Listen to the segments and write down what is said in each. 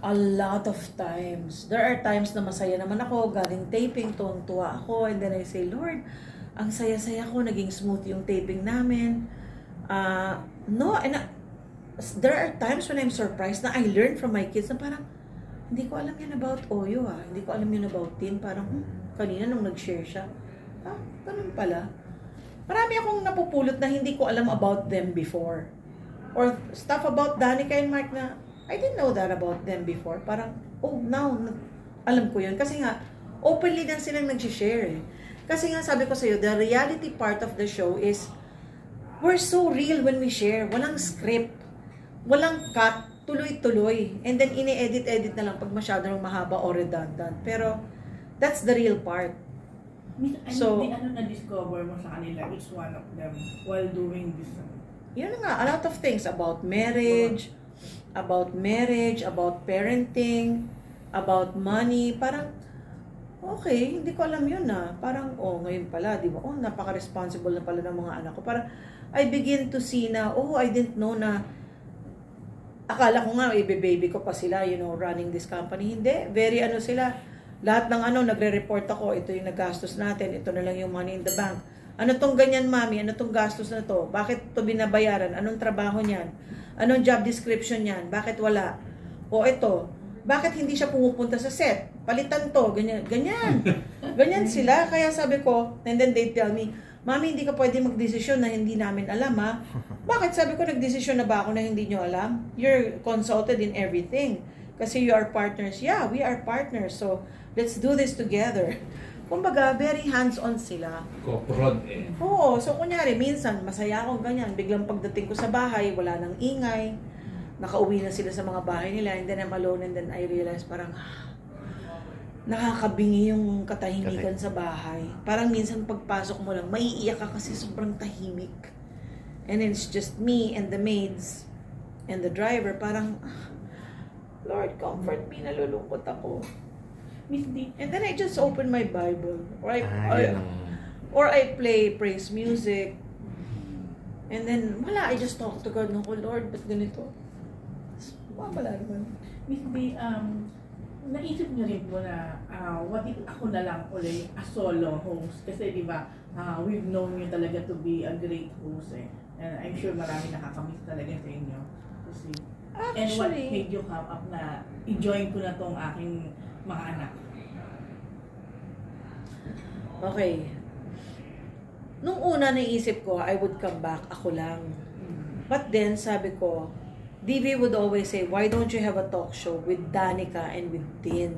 A lot of times. There are times na masaya naman ako, galing taping, tuwang-tuwa ako, and then I say, Lord, ang saya-saya ko, naging smooth yung taping namin. There are times when I'm surprised na I learn from my kids na parang, hindi ko alam yan about Oyo hindi ko alam yun about Tin. Parang, kanina nung nag-share siya, ganun pala. Marami akong napupulot na hindi ko alam about them before. Or stuff about Danica and Mark na, I didn't know that about them before. Parang, now, alam ko yun. Kasi nga, openly din silang nag-share Kasi nga, sabi ko sa'yo, the reality part of the show is, we're so real when we share. Walang script. Walang cut. Tuloy-tuloy. And then, ini-edit-edit na lang pag masyadong mahaba or redundant. Pero, that's the real part. So, ano na-discover mo sa kanila? Each one of them while doing this? Yun nga, a lot of things about marriage, about parenting, about money. Parang, okay, hindi ko alam yun Parang, ngayon pala, di ba? Napaka-responsible na pala ng mga anak ko. Parang, I begin to see na, I didn't know na, akala ko nga, baby ko pa sila, running this company. Hindi, very sila. Lahat ng nagre-report ako, ito yung nagastos natin, ito na lang yung money in the bank. Ano tong ganyan, mami? Ano tong gastos na to? Bakit to binabayaran? Anong trabaho niyan? Anong job description niyan? Bakit wala? O ito, bakit hindi siya pumupunta sa set? Palitan to, ganyan. Ganyan sila. Kaya sabi ko, and then they tell me, mami, hindi ka pwede magdesisyon na hindi namin alam, Bakit? Sabi ko, nagdesisyon na ba ako na hindi nyo alam? You're consulted in everything. Kasi you are partners. Yeah, we are partners. So, let's do this together. Kumbaga, very hands-on sila. Koprod Oo. So, kunyari, minsan, masaya akong ganyan. Biglang pagdating ko sa bahay, wala nang ingay. Nakauwi na sila sa mga bahay nila. And then I'm alone. And then I realize parang, nakakabingi yung katahimikan sa bahay. Parang minsan pagpasok mo lang, maiiyak ka kasi sobrang tahimik. And then it's just me and the maids and the driver. Parang, Lord, comfort me, nalulungkot ako. And then I just open my Bible. Or I play praise music. And then, I just talk to God. Lord, ba't ganito? Wala naman. Miss D, naisip niyo rin po na, what if ako na lang ulit a solo host? Kasi di ba, we've known you talaga to be a great host And I'm sure marami nakakamiss talaga sa inyo. Kasi, and what made you come up na i-join ko na tong aking mga anak? Okay. Nung una naisip ko, I would come back, ako lang. But then, sabi ko, DV would always say, why don't you have a talk show with Danica and with Tin?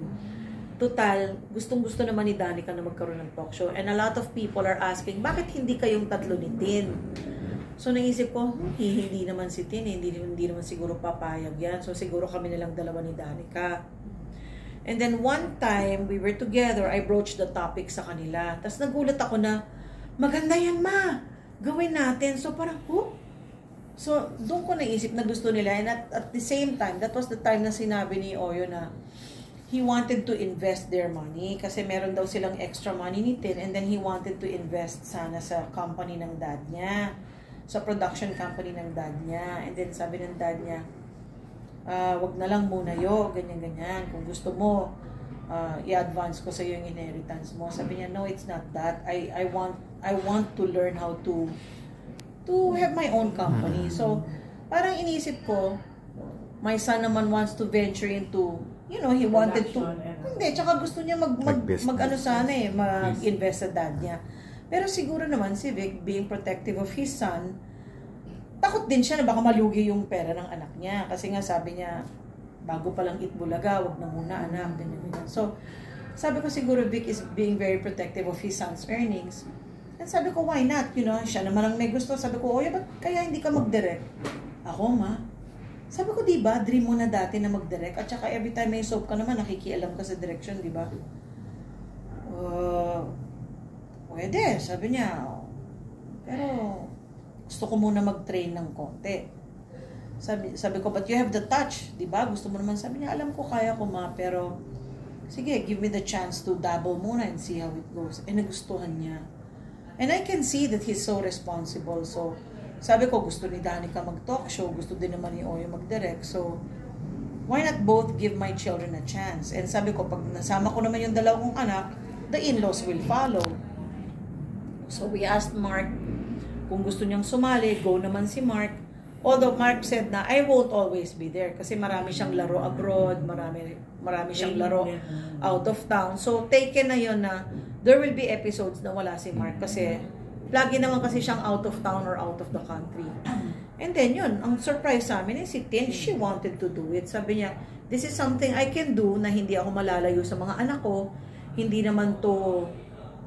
Total, gustong-gusto naman ni Danica na magkaroon ng talk show. And a lot of people are asking, bakit hindi kayong tatlo ni Tin? So, naisip ko, hindi naman si Tin, hindi naman siguro papayag yan. So, siguro kami nalang dalawa ni Danica. And then, one time, we were together, I broached the topic sa kanila. Tapos, nagulat ako na, maganda yan, ma! Gawin natin. So, parang, So, doon ko naisip na gusto nila. And at the same time, that was the time na sinabi ni Oyo na he wanted to invest their money kasi meron daw silang extra money ni Tin and then he wanted to invest sana sa company ng dad niya. Sa production company ng dad niya. And then sabi ng dad niya, wag na lang muna ganyan-ganyan. Kung gusto mo, i-advance ko sa iyo yung inheritance mo. Sabi niya, no, it's not that. I want to learn how to have my own company. So, parang inisip ko, my son naman wants to venture into, he wanted to, hindi, tsaka gusto niya mag-invest sa dad niya. Pero siguro naman si Vic, being protective of his son, takot din siya na baka malugi yung pera ng anak niya. Kasi nga sabi niya, bago pa lang itbulaga, wag na muna anak. So, sabi ko siguro Vic is being very protective of his son's earnings. And sabi ko, why not? Siya naman ang may gusto. Sabi ko, ba't kaya hindi ka mag-direct? Ako, ma. Sabi ko, diba, dream mo na dati na mag-direct. At saka every time may soap ka naman, nakikialam ka sa direction, diba? Pwede, sabi niya. Pero, gusto ko muna mag-train ng konti. Sabi ko, but you have the touch, diba? Gusto mo naman. Sabi niya, alam ko, kaya ko, ma. Pero, sige, give me the chance to dabble muna and see how it goes. Eh, nagustuhan niya. And I can see that he's so responsible. So, sabi ko, gusto ni Danica mag-talk show. Gusto din naman ni Oyo mag-direct. So, why not both give my children a chance? And sabi ko, pag nasama ko naman yung dalawang anak, the in-laws will follow. So we asked Mark kung gusto niyang sumali, go naman si Mark. Although Mark said na, I won't always be there kasi marami siyang laro abroad, marami siyang laro out of town. So taken na yun na there will be episodes na wala si Mark kasi lagi naman kasi siyang out of town or out of the country. And then yun, ang surprise sa amin si Tin, she wanted to do it. Sabi niya, this is something I can do na hindi ako malalayo sa mga anak ko. Hindi naman to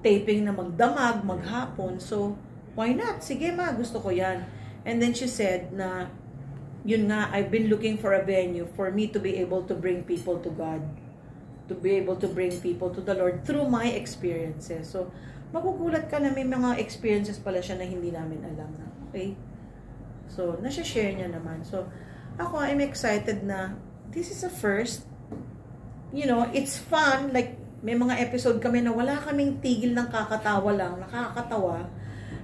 taping na magdamag, maghapon. So, why not? Sige ma, gusto ko yan. And then she said na, yun nga, I've been looking for a venue for me to be able to bring people to God. To be able to bring people to the Lord through my experiences. So, magugulat ka na may mga experiences pala siya na hindi namin alam na. Okay? So, nasa-share niya naman. So, ako, I'm excited na this is a first. You know, it's fun. Like, may mga episode kami na wala kaming tigil ng kakatawa lang, nakakatawa.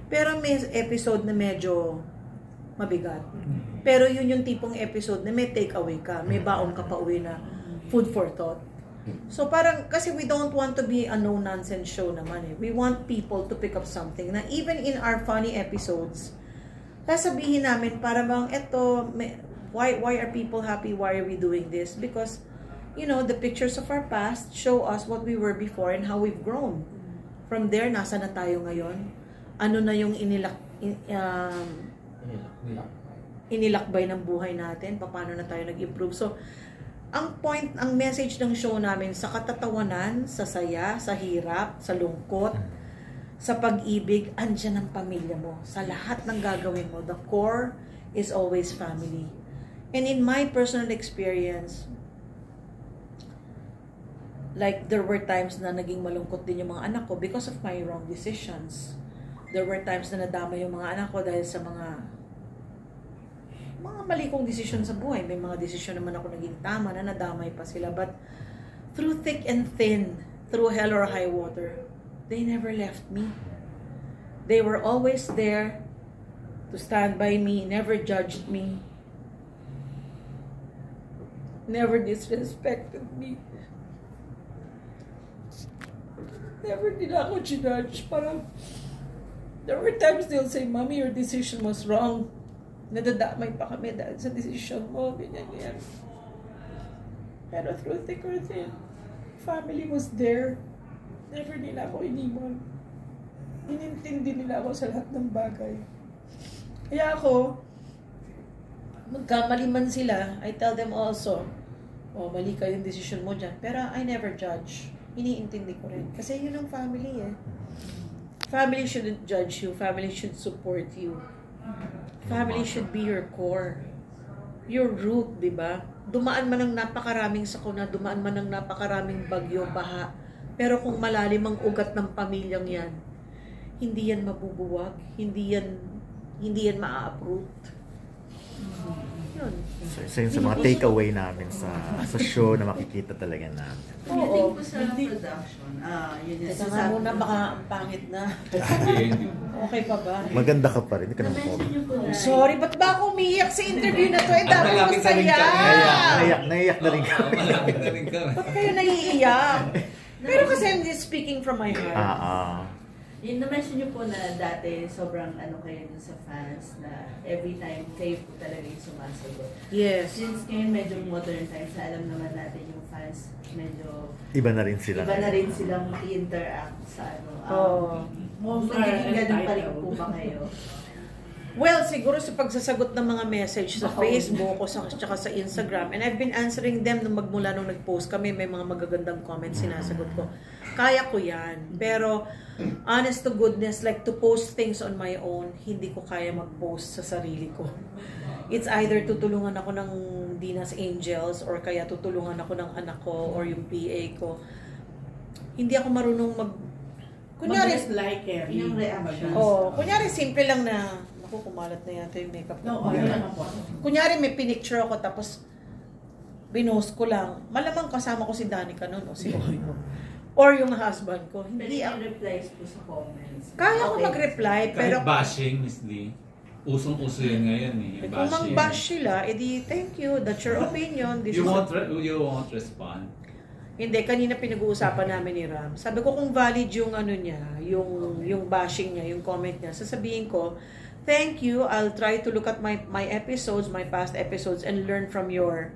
Pero may episode na medyo mabigat. Pero yun yung tipong episode na may takeaway ka, may baon ka pa uwi na food for thought. So parang, kasi we don't want to be a no-nonsense show naman eh. We want people to pick up something na even in our funny episodes, sasabihin namin para bang eto, why are people happy? Why are we doing this? Because, you know, the pictures of our past show us what we were before and how we've grown. From there, nasa na tayo ngayon? Ano na yung inilakbay ng buhay natin? Paano na tayo nag-improve? So, ang message ng show namin sa katatawanan, sa saya, sa hirap, sa lungkot, sa pag-ibig, andyan ang pamilya mo. Sa lahat ng gagawin mo, the core is always family. And in my personal experience, like there were times na naging malungkot din yung mga anak ko because of my wrong decisions. There were times na nadama yung mga anak ko dahil sa mga mali kong desisyon sa buhay. May mga desisyon naman ako naging tama na nadamay pa sila. But through thick and thin, through hell or high water, they never left me. They were always there to stand by me, never judged me, never disrespected me. Never nila ako ginudge. Parang, there were times they'll say, Mommy, your decision was wrong. Nadadamay pa kami dahil sa decision mo. Ganyan. Pero through thick or thin, family was there. Never nila ako iniwan. Inintindi nila ako sa lahat ng bagay. Kaya ako, magkamali man sila, I tell them also, mali ka yung decision mo dyan. Pero I never judge. Iniintindi ko rin. Kasi yun ang family eh. Family shouldn't judge you. Family should support you. Family should be your core. Your root, di ba? Dumaan man ng napakaraming sakuna, dumaan man ng napakaraming bagyo, baha. Pero kung malalim ang ugat ng pamilyang yan, hindi yan mabubuwag, hindi yan maa-uproot. Yun. So yun sa mga takeaway namin sa show na makikita talaga namin. Pagdating po sa production, yun yung Teka nga muna, baka ang pangit na. Okay pa ba? Maganda ka pa rin, hindi ka naman na-mention niyo po na Sorry, ba't ba ako umiiyak sa interview na to? Dapat Malapit na rin masaya. kami. naiyak na rin kami. Malapit na rin ka. Ba't kayo naiiyak? Pero kasi I'm just speaking from my heart. Yung na-mention niyo po na dati sobrang kayo dun sa fans na every time kayo po talaga yung sumasagot. Yes. Since ngayon medyo modern times, alam naman natin yung fans medyo Iba na rin sila. iba na rin silang i-interact sa Most nagiging are ganun pa rin entitled. po ba kayo? Well, siguro sa pagsasagot ng mga message sa Facebook o sa Instagram, and I've been answering them nung magmula nung nag-post kami, may mga magagandang comments sinasagot ko. Kaya ko yan. Pero, honest to goodness, like to post things on my own, hindi ko kaya mag-post sa sarili ko. It's either tutulungan ako ng Dina's Angels or kaya tutulungan ako ng anak ko or yung PA ko. Hindi ako marunong kunyari, like yung reaction. kunyari simple lang na kumalat na yata yung makeup ko. No, yun lang po. Kunyari may pinicture ako tapos binost ko lang. Malamang kasama ko si Danica noon o si Oyo. Or yung husband ko. Hindi Pwede ako. replies po sa comments. Kaya ko mag-reply pero Kahit bashing, Miss Lee. Usong-uso yun ngayon eh. Yung Kung bashing. mang-bash sila, edi thank you, that's your opinion. This You is won't respond. Hindi, kanina pinag-uusapan namin ni Ram. Sabi ko kung valid yung ano niya, yung bashing niya, yung comment niya, sasabihin ko, thank you, I'll try to look at my episodes, my past episodes and learn from your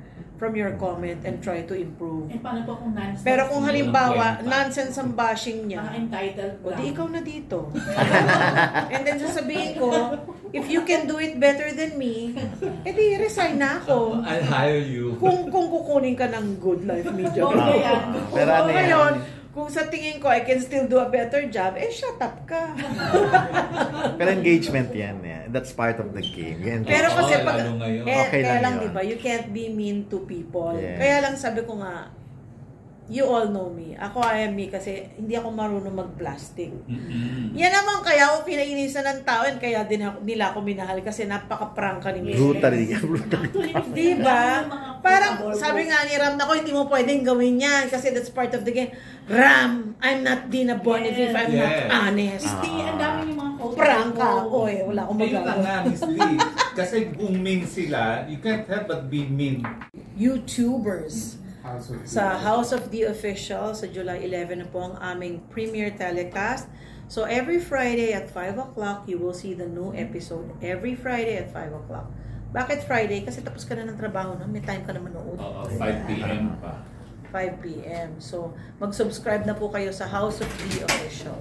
comment and try to improve. And paano po kung nonsense? Pero kung halimbawa, Kwenta. nonsense ang bashing Mga niya, entitled o di lang. ikaw na dito. And then sasabihin ko, if you can do it better than me, edi resign na ako. I'll hire you. Kung kukunin ka ng Good Life Media. Okay, yan. Pero ano yan? Ngayon, kung sa tingin ko I can still do a better job, shut up ka. Pero engagement yan. That's part of the game. Pero kasi Oo, pag, lalo ngayon. Okay kaya lang lang yun. diba, you can't be mean to people. Yeah. Kaya lang sabi ko nga, you all know me. Ako I am me kasi hindi ako marunong mag-plastic. Yan naman kaya ako pinainisan ng tao and kaya din nila ako minahal kasi napaka-prangka ni Miss. Brutally. Diba? Parang sabi nga ni Ram, ako hindi mo pwedeng gawin yan kasi that's part of the game. Ram, I'm not Dina Bonneville if I'm not Yes. honest. Hindi, ang dami yung mga quotes. Prangka ako eh. Wala akong Ayun na magagawa. nga, Miss Lee. Kasi kung mean sila, you can't help but be mean. YouTubers. Sa House of the Official, sa July 11 na po ang aming premiere telecast. So every Friday at 5 o'clock, you will see the new episode. Every Friday at 5 o'clock. Bakit Friday? Kasi tapos ka na ng trabaho, no? May time ka na manood. Oo, 5 p.m. pa. 5 p.m. So, mag-subscribe na po kayo sa House of the Official.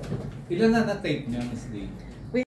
Ilan na na-tape niya, Miss Lee?